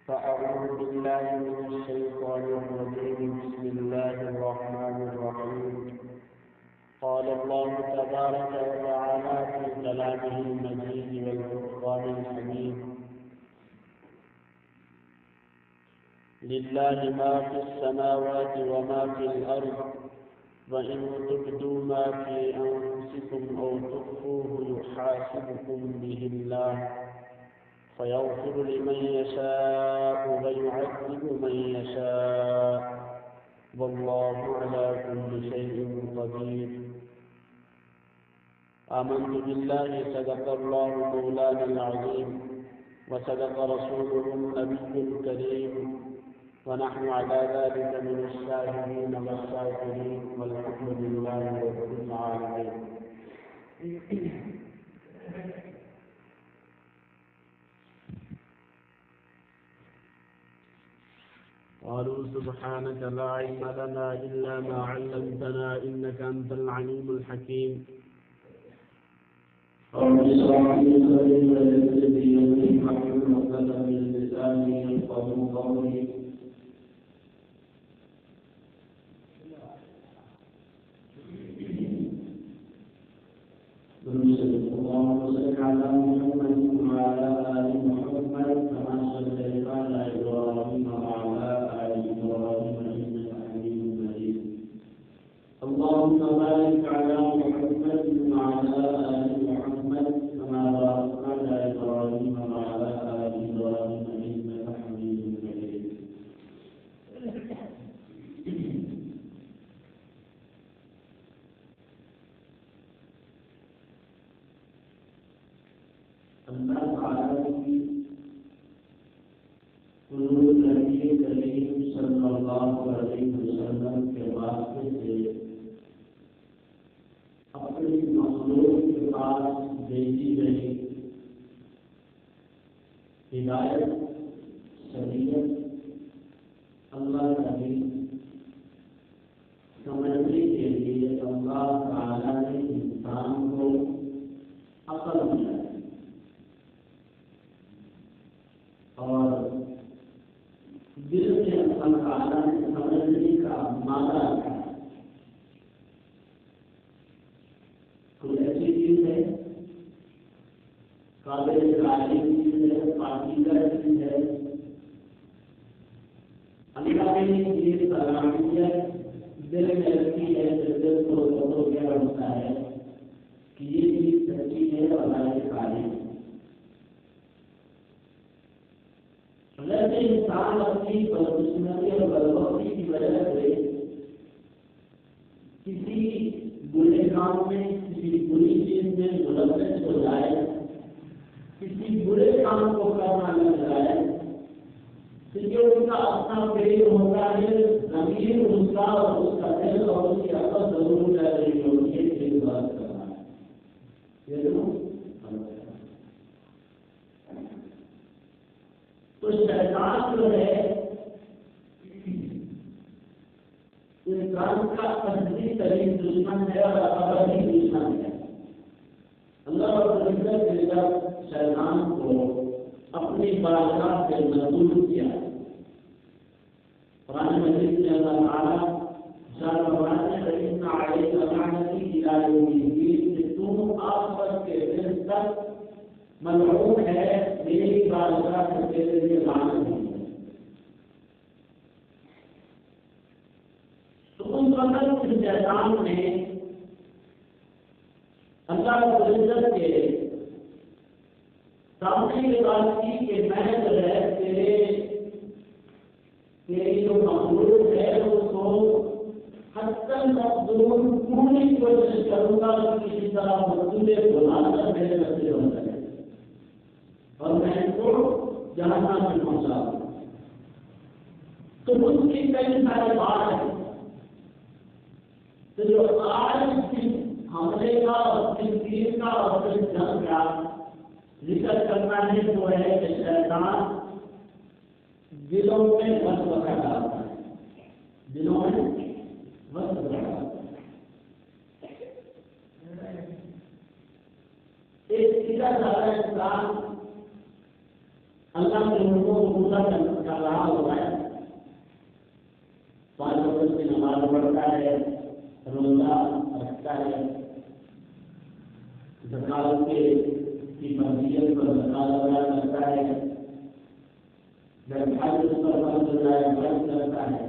فأعوذ بالله من الشيطان الرجيم. بسم الله الرحمن الرحيم. قال الله تبارك وتعالى في كلامه المجيد والفرقان الحميد: لله ما في السماوات وما في الأرض، وإن تبدوا ما في أنفسكم أو تخفوه يحاسبكم به الله، فيغفر لمن يشاء ويعذب من يشاء، والله على كل شيء قدير. آمنت بالله صدق الله مولانا العظيم، وصدق رسوله النبي الكريم، ونحن على ذلك من الشاهدين والشاكرين، والحمد لله رب العالمين. قالوا سبحانك لا علم لنا إلا ما علمتنا إنك أنت العليم الحكيم. رب اشرح لي صدري ويسر لي امري واحلل عقدة من لساني يفقهوا قولي. اللهم صل على محمد وعلى آل محمد كما صليت على إبراهيم وعلى آل إبراهيم إنك حميد مجيد. اللهم بارك على محمد وعلى آل محمد كما باركت على إبراهيم وعلى آل إبراهيم إنك حميد مجيد. اللہ تعالیٰ کی حضور نبی کریم صلی اللہ علیہ وسلم کے واسطے سے اپنی مخلوق کے پاس بھیجی گئی ہدایت شریعت اللہ نبی سمجھنے کے لیے اللہ تعالیٰ نے انسان کو عقل دیا اور دل میں اللہ تعالیٰ نے سمجھنے کا مادہ رکھا. کوئی ایسی چیز ہے قابل تعلیم چیز ہے، پاکیزہ چیز ہے. اللہ نے یہ صلاحیت دل میں رکھی ہے کہ دل کو کیا ہوتا ہے کہ یہ چیز سچی ہے اور ہمارے تعلیم. لیکن انسان اپنی بدقسمتی اور بدبختی کی وجہ سے کسی برے کام میں، کسی بری چیز میں ملوث ہو جائے، کسی برے کام کو کرنا لگ جائے تو یہ ان کا اپنا فیل ہوتا ہے. ضمیر اس کا اور اس کا دل اور اس کی عقل ضرور رہ رہی ہوتی ہے کہ بات کرنا ہے. یہ ضرور تو شیطان جو ہے انسان کا اصلی ترین دشمن ہے اور ابدی دشمن ہے. اللہ رب العزت نے جب شیطان کو اپنی بارگاہ سے مدعو کیا، قرآن مجید میں اللہ تعالیٰ فرماتے ہیں فإن عليك لعنتي إلى يوم الدين کہ تم آخرت کے دن تک ملعون ہے، میری بارگاہ سے تیرے لیے لعنت ہے. تو اس وقت شیطان نے اللہ رب العزت کے سامنے یہ بات کی کہ میں جو ہے تیری جو مخلوق ہے اس کو حتى مقدور پوری کوشش کروں گا کہ کسی طرح مقدور بلا کر میرے بچے ہو سکے اور میں ان کو جہنم میں پہنچا دوں. تو اس کی کئی سارے بات ہیں. تو جو آج حملے کا اور تیر کا اور جنگ کا ذکر کرنا ہے وہ ہے کہ شیطان دلوں میں وسوسہ ڈالتا ہے، دلوں میں وسوسہ ڈالتا ہے. ایک سیدھا سادہ انسان اللہ کے حکموں کو پورا کر رہا ہوتا ہے، 5 وقت کی نماز پڑھتا ہے، روزہ رکھتا ہے، زکات کی فضیلت پر زکات ادا کرتا ہے، جب حج اس پر فرض ہو جائے حج کرتا ہے.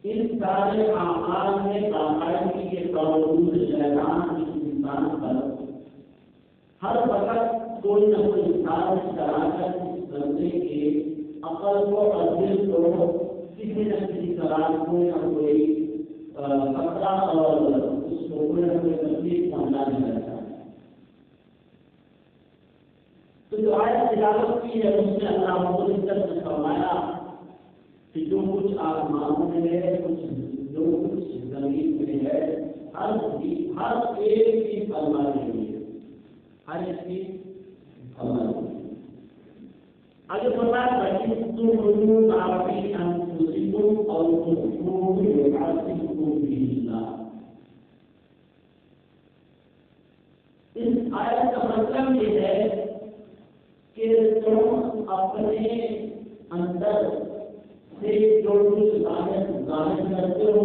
ان سارے اعمال میں باقاعدگی کے باوجود شیطان اس انسان پر ہر وقت کوئی نہ کوئی سازش کرا کر اس بندے کے عقل کو اور دل کو کسی نہ کسی طرح کوئی نہ کوئی خطرہ اور اس کو کوئی نہ کوئی تکلیف پہنچانے لگتا ہے. تو جو آیت تلاوت کی ہے اس میں اللہ رب العزت نے فرمایا کہ جو کچھ آسمانوں میں ہے، جو کچھ زمین میں ہے، ہر ایک چیز اللہ کے لیے، ہر ایک چیز اللہ کے لیے. اگر فرمایا بچی تم کافی انفسکم اور تخفوه یحاسبکم به اللہ. اس آیت کا مطلب یہ ہے کہ تم اپنے اندر سے جو کچھ ظاہر کرتے ہو،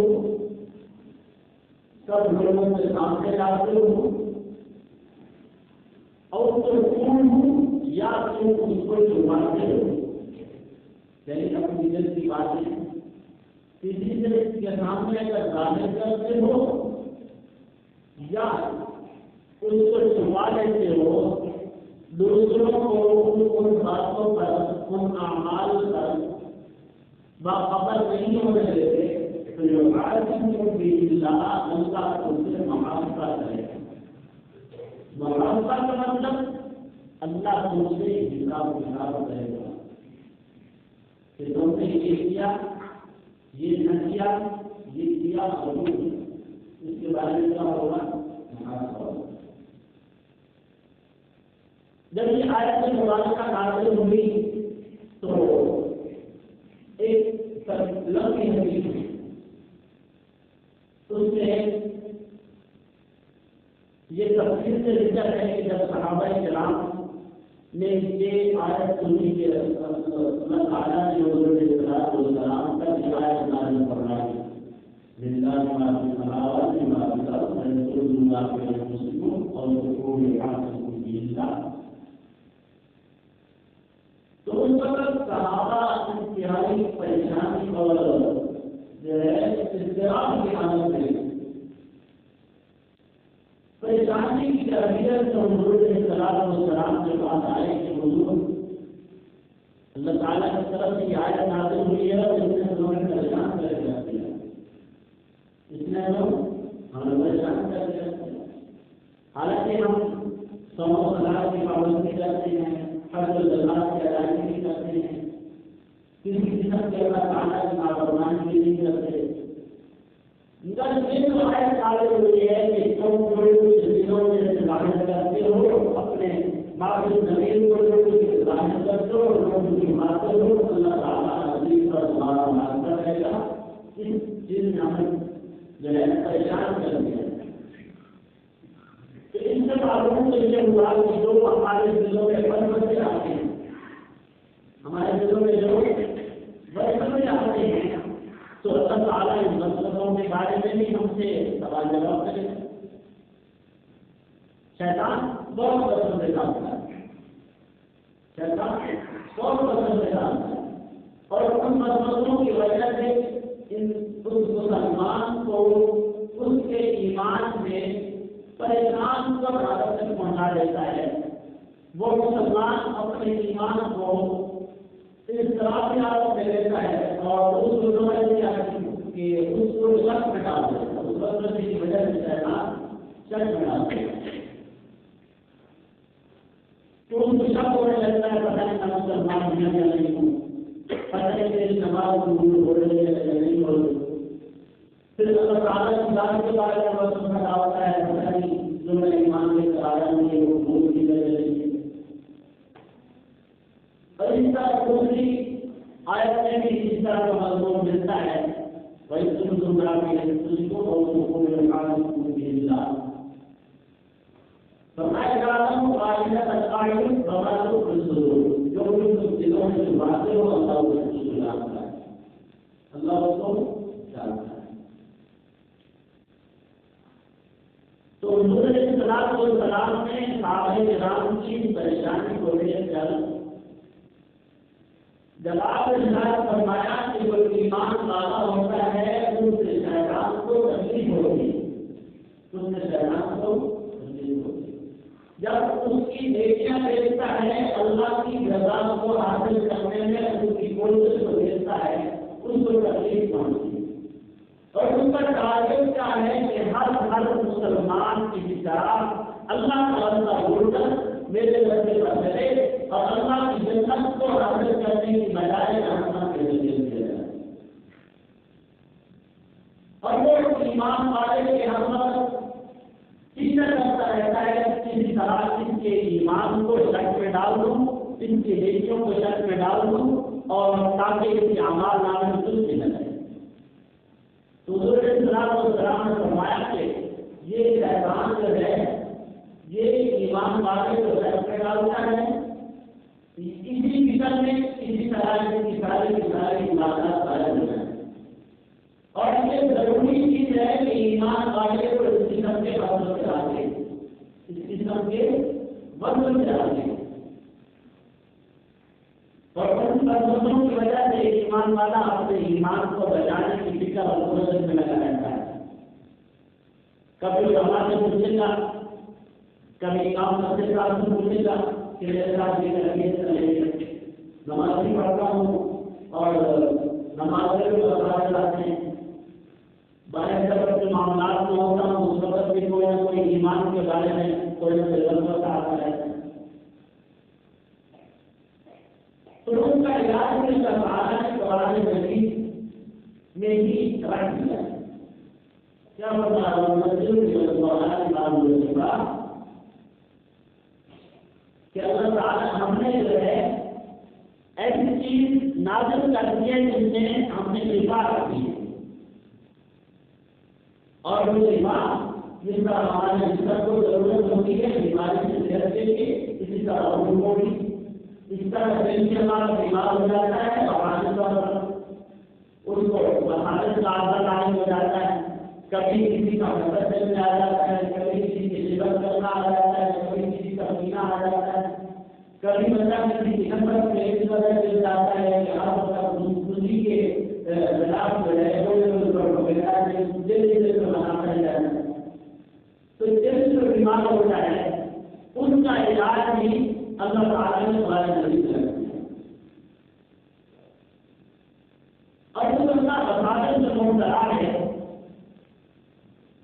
سب لوگوں کے سامنے لاتے ہو، اور تم یا تم اس کو چھپاتے ہو، یعنی اپنی دل کی باتیں کسی سے کے سامنے اگر ظاہر کرتے ہو یا اس کو چھپا لیتے ہو، دوسروں کو ان باتوں پر، ان اعمال پر باخبر نہیں ہونے دیتے، تو جو عالم بھی اللہ ان سے محاسبہ کرے. محاسبہ کا مطلب اللہ تم سے حساب کرے گا کہ تم نے یہ کیا، یہ نہ کیا، یہ کیا اور اس کے بارے میں کیا ہوگا، محاسبہ ہوگا. جب یہ آیت مبارکہ نازل ہوئی تو ایک لمبی حدیث اس میں یہ تفصیل سے ذکر ہے کہ جب صحابہ کرام نے یہ آیت سنی کہ اللہ تعالیٰ نے حضور علیہ السلام کا یہ آیت نازل فرمائی، للہ ما فی السماوات وما فی الارض ویذکروا ما فی انفسکم اور تخفوه یحاسبکم به اللہ. تو اس وقت صحابہ انتہائی پریشانی اور جو ہے اضطراب کی حالت میں، پریشانی کی تربیت تو حضور علیہ السلام کے پاس آئے کہ حضور اللہ تعالیٰ کی طرف سے یہ آیت نازل ہوئی ہے اور اس نے ہمیں پریشان کر دیا، اس نے ہمیں پریشان کر دیا. حالانکہ ہم سو صلاح کی پابندی کرتے ہیں، حج و زکات کی ادائیگی کرتے ہیں، کسی قسم کے اللہ تعالیٰ کی نافرمانی نہیں کرتے. لیکن جو آیت نازل ہوئی ہے کہ تم جو کچھ دنوں میں ظاہر کرتے ہو، اپنے معبود زمین کو جو کچھ ظاہر کرتے ہو، جو کچھ مانتے ہو، اللہ تعالیٰ عزیز پر تمہارا معاوضہ رہے گا. اس چیز نے ہمیں جو ہے پریشان کر دیا. تو ان سے معلوم تو یہ ہوا کہ جو ہمارے دلوں میں بڑے آتے ہیں، ہمارے دلوں میں جو بڑے آتے ہیں، تو اللہ تعالیٰ ان مسئلوں کے بارے میں بھی ہم سے سوال جواب کرے. شیطان بہت پسندیدہ ہوتا ہے، شیطان بہت پسندیدہ ہوتا ہے، اور ان مسئلوں کی وجہ سے اس مسلمان کو اس کے ایمان میں پریشان کر حالت تک پہنچا دیتا ہے. وہ مسلمان اپنے ایمان کو اس طرح کی حالت میں لیتا ہے اور اس کو سمجھتا ہے کہ اس کو شک میں ڈال دیتا ہے، اس وقت کی وجہ سے شیطان شک میں ڈال دیتا ہے. تو ان کو شک ہونے لگتا ہے، پتہ نہیں میں مسلمان ہوں یا نہیں ہوں، پتہ نہیں میری نماز قبول ہو رہی ہے یا نہیں ہو رہی. پھر اللہ تعالیٰ کی ذات کے بارے میں وہ سمجھا ہوتا ہے، پتہ نہیں جو میں ایمان لے کر آیا ہوں یہ وہ بھول کی وجہ سے. اور اس طرح دوسری آیت میں بھی اس طرح کا مضمون ملتا ہے، وہی تم رامی تجھ کو اور تم کو میرے خاص اللہ فرمایا جا رہا ہوں آئینہ تقاعد بغیر الصدور. جو دلوں میں چھپاتے ہو اللہ اس کو جانتا ہے، اللہ اس کو جانتا ہے۔ تو حضور علیہ الصلوۃ والسلام نے صحابہ کرام کی پریشانی کو لے کر جواب ارشاد فرمایا کہ جو ایمان والا ہوتا ہے اس سے شیطان کو تکلیف ہوگی، اس سے شیطان کو تکلیف ہوگی۔ جب اس کی نیکیاں دیکھتا ہے، اللہ کی رضا کو حاصل کرنے میں اس کی کوشش کو دیکھتا ہے، اس کو تکلیف پہنچتی ہے۔ اور اس کا ٹارگیٹ کیا ہے کہ ہر مسلمان کی طرح اللہ تعالیٰ بول کر میرے رستے پر چلے اور اللہ کی جنت کو حاصل کرنے کی بجائے اللہ کے ذریعے دیا جائے۔ اور وہ ایمان والے کے اندر فکر کرتا رہتا ہے کسی طرح ان کے ایمان کو شک میں ڈال دوں، ان کی نیکیوں کو شک میں ڈال دوں، اور تاکہ ان کے اعمال نامے میں درست نہ رہے۔ تو حضور علیہ السلام نے فرمایا کہ یہ شیطان جو ہے یہ ایمان والے کو شک میں ڈالتا ہے، اسی فکر میں اسی طرح کی ساری عبادات غائب ہو جائیں۔ اور یہ ضروری چیز ہے کہ ایمان والے کو اس قسم کے بدل سے آگے، اس قسم کے بدل سے آگے، اور ان بدلوں کی وجہ سے ایمان والا اپنے ایمان کو بچانے کی فکر اور کوشش میں لگا رہتا ہے۔ کبھی ہمارے پوچھے گا، کبھی کام کرتے ساتھ پوچھے گا کہ میرے ساتھ یہ کریے، نماز بھی پڑھتا ہوں اور نماز کے لاتے ہیں، بارے طرف کے معاملات میں ہوتا ہوں، اس وقت بھی کوئی نہ کوئی ایمان کے بارے میں کوئی نہ ضرورت آتا ہے۔ تو ان کا علاج بھی قرآن مجید میں ہی رکھ دیا ہے۔ کیا بتا رہا ہوں کہ اللہ تعالیٰ ہم نے جو ہے ایسی چیز نازل کر دی ہے جس میں ہم نے شفا رکھی ہے، اور وہ شفا جس کا ہمارے جسم کو ضرورت ہوتی ہے بیماری سے صحت کے لیے، اسی طرح ان کو بھی اس طرح سے ہمارا بیمار ہو جاتا ہے اور آنے پر اس کو بخارش کا عادت عائد ہو جاتا ہے، کبھی کسی کا مدد میں آ جاتا ہے، کبھی کسی کی شبت کرنا آ جاتا ہے، کبھی کسی کا پینا آ جاتا ہے، کبھی مطلب کسی نمبر سے اس وجہ سے جاتا ہے کہ ہر وقت دوسری کے خلاف جو ہے تو جس جو بیمار ہوتا ہے ان کا علاج بھی اللہ تعالیٰ نے قرآن مجید میں رکھ دیا۔ اور جو بندہ بساطت سے مبتلا ہے،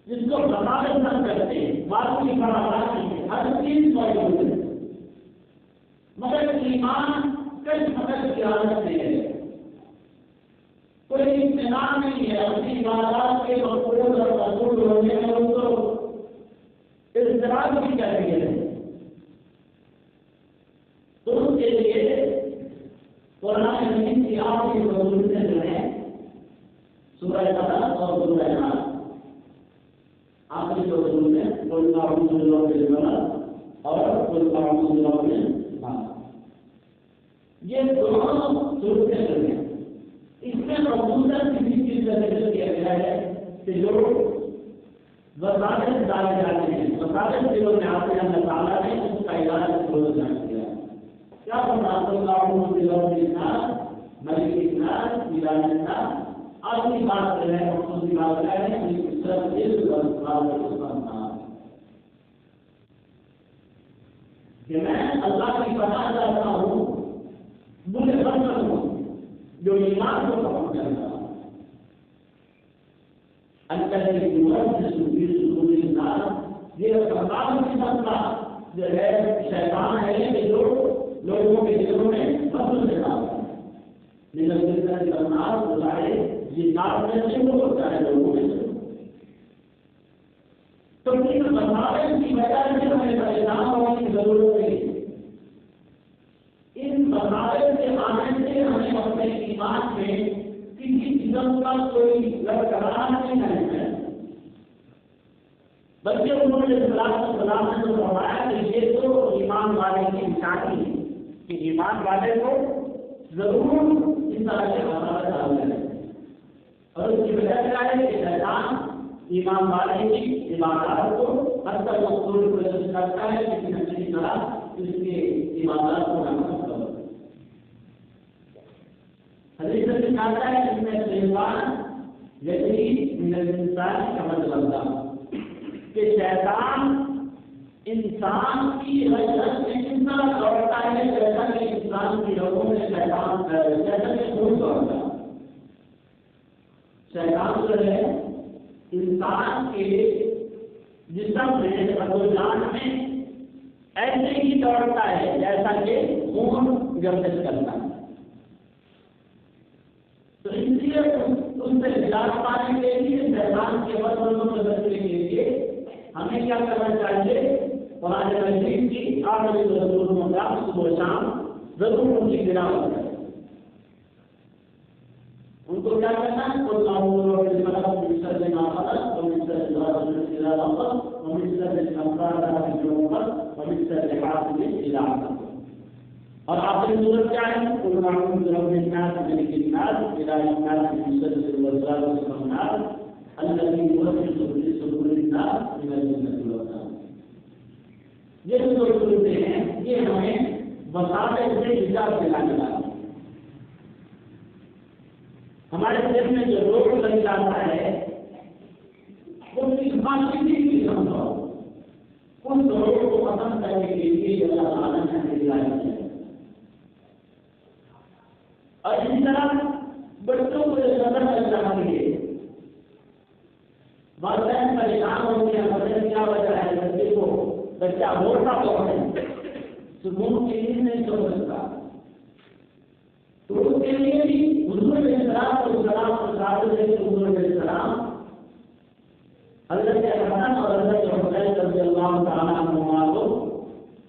جس کو بساطت نہ کرتے، بات کی فراوانی ہے، ہر چیز موجود ہے، مگر ایمان کئی مدد کی حالت میں ہے، کوئی اطمینان نہیں ہے اپنی عبادات کے مقبول اور قبول ہونے میں، ان کو اضطراب بھی کر رہی ہے۔ تو اس کے لیے قرآن مجید کی آخری ضرورتیں جو ہیں سورہ قلم اور سورہ ناس، آخری جو ضرورتیں قل اعوذ برب الفلق اور قل اعوذ برب الناس، یہ دونوں ضرورتیں جو ہیں اس میں خصوصاً کسی چیز کا ذکر کیا گیا ہے کہ جو وسائل ڈالے جاتے ہیں، وسائل دلوں میں آتے ہیں، اللہ تعالیٰ نے اس کا علاج روز جان کیا ہے۔ کیا فرماتا اللہ ملک الناس الہ الناس، آخری بات جو ہے خصوصی بات ہے کہ میں اللہ کی پناہ چاہتا ہوں، مجھے بندر ہوں جو ایمان کو قبول کرتا ہے، الذي يوسوس في صدور الناس، یہ کمال کی مسئلہ جو ہے شیطان ہے کہ جو لوگوں کے دلوں میں فصل سے ڈالتا ہے، لیکن الناس بظاہر یہ نام میں سے وہ ہوتا ہے لوگوں میں سے، تو ان مسائل کی وجہ سے ہمیں پریشان ہونے کی ضرورت نہیں، ان مسائل کے آنے سے ہمیں اپنے ایمان میں کسی قسم کا کوئی برقرار نہیں ہے، بلکہ انہوں نے سلام نے تو فرمایا کہ یہ تو ایمان والے کی نشانی ہے کہ ایمان والے کو ضرور اس طرح کے حالات ڈال کرے، اور اس کی وجہ کیا ہے کہ شیطان ایمان والے کی عبادات کو حد تک مقصود کوشش کرتا ہے کسی نہ کسی طرح اس کی عبادات کو ناکام کرو۔ حدیث میں دکھاتا ہے کہ میں شیطان یعنی انسان کا مطلب کہ شیطان انسان کی حرکت میں اس طرح دوڑتا ہے جیسا کہ انسان کی رگوں میں شیطان جیسا کہ خون دوڑتا ہے۔ شیطان جو ہے انسان کے جسم میں جان میں ایسے ہی دوڑتا ہے جیسا کہ خون گردش کرتا ہے۔ تو اس لیے اس سے نجات پانے کے لیے شیطان کے وسوسوں سے بچنے کے لیے ہمیں کیا کرنا چاہیے؟ قرآن مجید کی آخری رسولوں کا صبح و شام ضرور ان کی گراوٹ کریں، ان کو کیا کرنا ہے؟ اور آخری صورت کیا ہے؟ یہ جو صورتیں ہیں یہ ہمیں بساطے سے حجاب دلانے والی۔ ہمارے دیش میں جو روگ لگ جاتا ہے وہ کسی بھی سمجھو ان روگوں کو ختم کرنے کے لیے اللہ تعالیٰ نے دلائی ہے۔ اور اسی طرح بچوں کو جو سفر کر رہی ہے والدین پریشان ہوتے ہیں، بچے کیا وجہ ہے بچے کو بچہ موٹا ہوا ہے سکون کی نیند نہیں سو سکتا، تو اس کے لیے بھی حضور علیہ السلام حضرت حسن اور حضرت حسین رضی اللہ تعالیٰ عنہما کو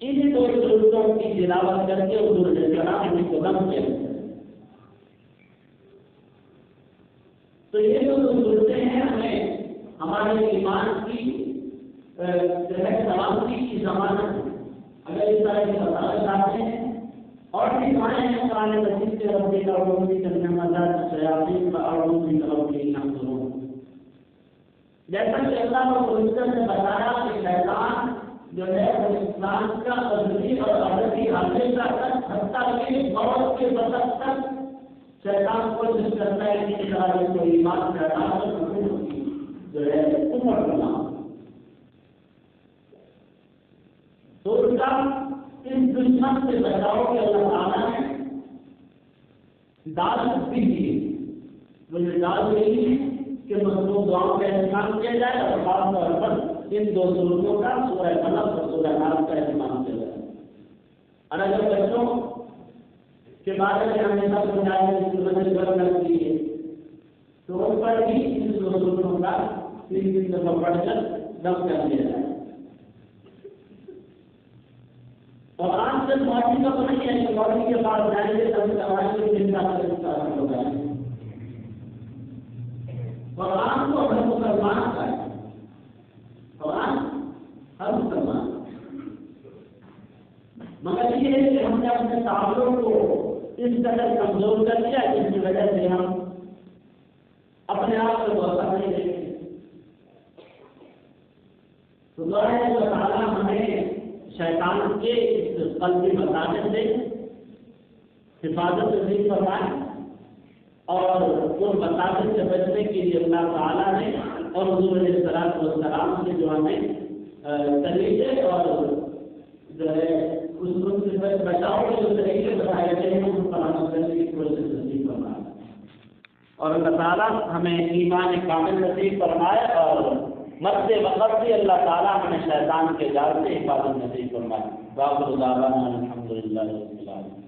ان دو صورتوں کی تلاوت کر کے حضور علیہ السلام ان کو دم کیا۔ تو یہ جو صورتیں ہیں ہمیں ہمارے ایمان کی سلامتی کی ضمانت ہے۔ اگر اس طرح کے مسائل آتے ہیں اور بھی دعائیں ہیں قرآن مجید سے ربی اعوذ بک من همزات الشیاطین و اعوذ بک رب ان یحضرون، جیسا کہ اللہ نے قرآن میں بتایا کہ شیطان جو ہے وہ انسان کا ازلی اور ابدی ہمیشہ تک حتیٰ کہ موت کے وقت تک شیطان کوشش کرتا ہے کہ اس طرح کو ایمان کرنا جو ہے عمر بنا۔ تو اس کا اس دشمن سے بچاؤ کے اللہ تعالیٰ نے دال بھی دی، وہ یہ دال یہی ہے کہ مطلوب دعاؤں کا اہتمام کیا جائے اور خاص طور پر ان دو صورتوں کا سورہ قلم اور سورہ ناس کا اہتمام کیا جائے۔ اور اگر بچوں کے بارے میں ہمیشہ سمجھایا ہے کہ ضرورت لگتی ہے تو ان پر بھی ان دو صورتوں کا 3 دفعہ پڑھ کر دم کر دیا جائے۔ اور آج سے معافی کا نہیں ہے کہ معافی کے بعد جائیں گے تب سوال کی چنتا کرنے ہو جائے گا۔ قرآن کو ہر مسلمان کا ہے، قرآن ہر مسلمان، مگر یہ ہے کہ ہم نے اپنے تعلق کو اس قدر کمزور کر دیا جس کی وجہ سے ہم اپنے آپ کو بہت نہیں دیکھتے۔ تو دعا ہے اللہ تعالیٰ ہمیں شیطان کے اس قلبی مساجد سے حفاظت نصیب فرمائے اور ان مساجد سے بچنے کے لیے اللہ تعالیٰ نے اور حضور علیہ السلام سے جو ہمیں طریقے اور جو ہے اس سے بچاؤ کے جو طریقے بتائے گئے ہیں ان پر عمل کرنے کی کوشش نصیب فرمائے اور اللہ تعالیٰ ہمیں ایمان کامل نصیب فرمائے اور مرتے وقت بھی اللہ تعالیٰ ہمیں شیطان کے جال سے حفاظت نصیب فرمائے۔ وآخر دعوانا الحمد للہ رب العالمین۔